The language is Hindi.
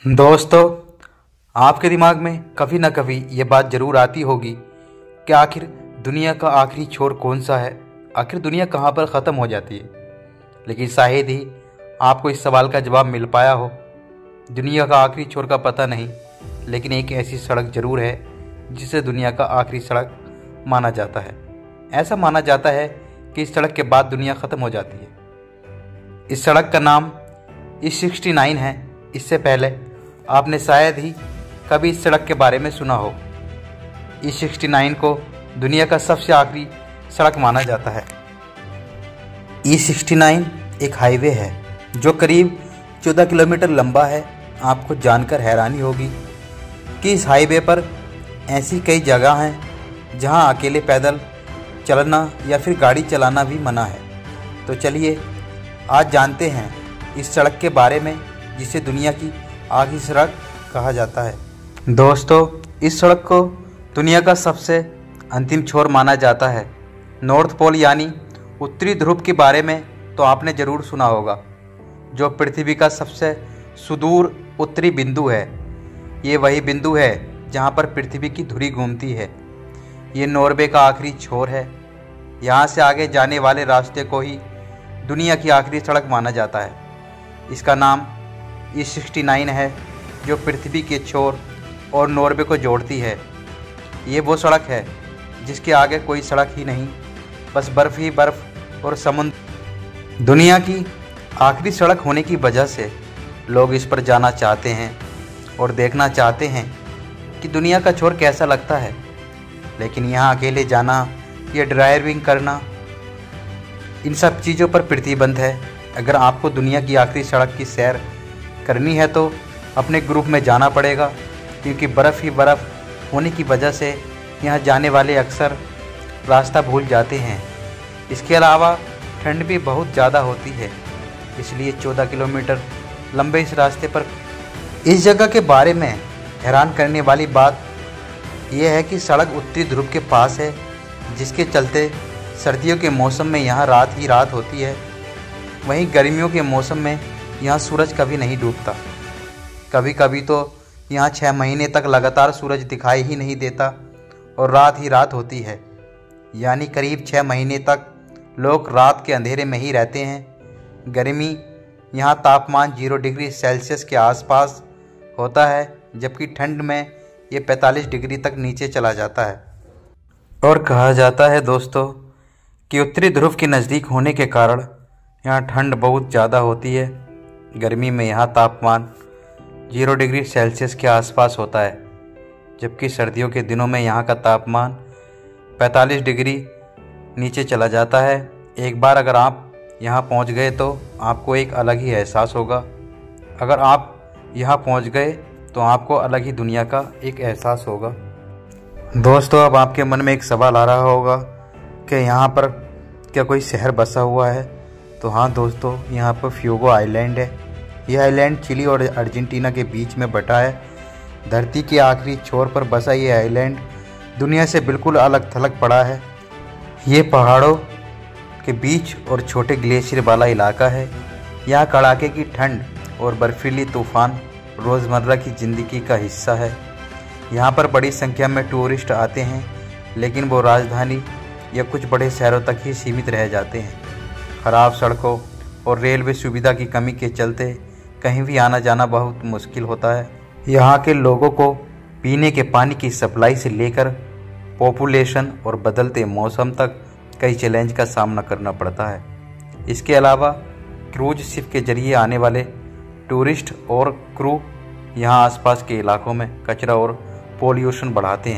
दोस्तों, आपके दिमाग में कभी ना कभी ये बात ज़रूर आती होगी कि आखिर दुनिया का आखिरी छोर कौन सा है, आखिर दुनिया कहाँ पर ख़त्म हो जाती है। लेकिन शायद ही आपको इस सवाल का जवाब मिल पाया हो। दुनिया का आखिरी छोर का पता नहीं, लेकिन एक ऐसी सड़क ज़रूर है जिसे दुनिया का आखिरी सड़क माना जाता है। ऐसा माना जाता है कि इस सड़क के बाद दुनिया ख़त्म हो जाती है। इस सड़क का नाम E69 है। इससे पहले आपने शायद ही कभी इस सड़क के बारे में सुना हो। E69 को दुनिया का सबसे आखिरी सड़क माना जाता है। E69 एक हाईवे है जो करीब 14 किलोमीटर लंबा है। आपको जानकर हैरानी होगी कि इस हाईवे पर ऐसी कई जगह हैं जहां अकेले पैदल चलना या फिर गाड़ी चलाना भी मना है। तो चलिए आज जानते हैं इस सड़क के बारे में जिसे दुनिया की आखिरी सड़क कहा जाता है। दोस्तों, इस सड़क को दुनिया का सबसे अंतिम छोर माना जाता है। नॉर्थ पोल यानी उत्तरी ध्रुव के बारे में तो आपने ज़रूर सुना होगा, जो पृथ्वी का सबसे सुदूर उत्तरी बिंदु है। ये वही बिंदु है जहाँ पर पृथ्वी की धुरी घूमती है। ये नॉर्वे का आखिरी छोर है। यहाँ से आगे जाने वाले रास्ते को ही दुनिया की आखिरी सड़क माना जाता है। इसका नाम E69 है जो पृथ्वी के छोर और नॉर्वे को जोड़ती है। ये वो सड़क है जिसके आगे कोई सड़क ही नहीं, बस बर्फ़ ही बर्फ़ और समुद्र। दुनिया की आखिरी सड़क होने की वजह से लोग इस पर जाना चाहते हैं और देखना चाहते हैं कि दुनिया का छोर कैसा लगता है। लेकिन यहाँ अकेले जाना या ड्राइविंग करना, इन सब चीज़ों पर प्रतिबंध है। अगर आपको दुनिया की आखिरी सड़क की सैर करनी है तो अपने ग्रुप में जाना पड़ेगा, क्योंकि बर्फ़ ही बर्फ़ होने की वजह से यहाँ जाने वाले अक्सर रास्ता भूल जाते हैं। इसके अलावा ठंड भी बहुत ज़्यादा होती है, इसलिए 14 किलोमीटर लंबे इस रास्ते पर। इस जगह के बारे में हैरान करने वाली बात यह है कि सड़क उत्तरी ध्रुव के पास है, जिसके चलते सर्दियों के मौसम में यहाँ रात ही रात होती है। वहीं गर्मियों के मौसम में यहाँ सूरज कभी नहीं डूबता। कभी कभी तो यहाँ 6 महीने तक लगातार सूरज दिखाई ही नहीं देता और रात ही रात होती है। यानी करीब 6 महीने तक लोग रात के अंधेरे में ही रहते हैं। गर्मी यहाँ तापमान 0 डिग्री सेल्सियस के आसपास होता है, जबकि ठंड में ये 45 डिग्री तक नीचे चला जाता है। और कहा जाता है दोस्तों कि उत्तरी ध्रुव के नज़दीक होने के कारण यहाँ ठंड बहुत ज़्यादा होती है। गर्मी में यहाँ तापमान 0 डिग्री सेल्सियस के आसपास होता है, जबकि सर्दियों के दिनों में यहाँ का तापमान 45 डिग्री नीचे चला जाता है। एक बार अगर आप यहाँ पहुँच गए तो आपको एक अलग ही एहसास होगा। अगर आप यहाँ पहुँच गए तो आपको अलग ही दुनिया का एक एहसास होगा। दोस्तों, अब आपके मन में एक सवाल आ रहा होगा कि यहाँ पर क्या कोई शहर बसा हुआ है? तो हाँ दोस्तों, यहाँ पर फ्यूगो आइलैंड है। यह आइलैंड चिली और अर्जेंटीना के बीच में बटा है। धरती के आखिरी छोर पर बसा ये आइलैंड दुनिया से बिल्कुल अलग थलग पड़ा है। ये पहाड़ों के बीच और छोटे ग्लेशियर वाला इलाका है। यहाँ कड़ाके की ठंड और बर्फीली तूफान रोज़मर्रा की ज़िंदगी का हिस्सा है। यहाँ पर बड़ी संख्या में टूरिस्ट आते हैं, लेकिन वो राजधानी या कुछ बड़े शहरों तक ही सीमित रह जाते हैं। ख़राब सड़कों और रेलवे सुविधा की कमी के चलते कहीं भी आना जाना बहुत मुश्किल होता है। यहाँ के लोगों को पीने के पानी की सप्लाई से लेकर पॉपुलेशन और बदलते मौसम तक कई चैलेंज का सामना करना पड़ता है। इसके अलावा क्रूज शिप के जरिए आने वाले टूरिस्ट और क्रू यहाँ आसपास के इलाकों में कचरा और पोल्यूशन बढ़ाते हैं।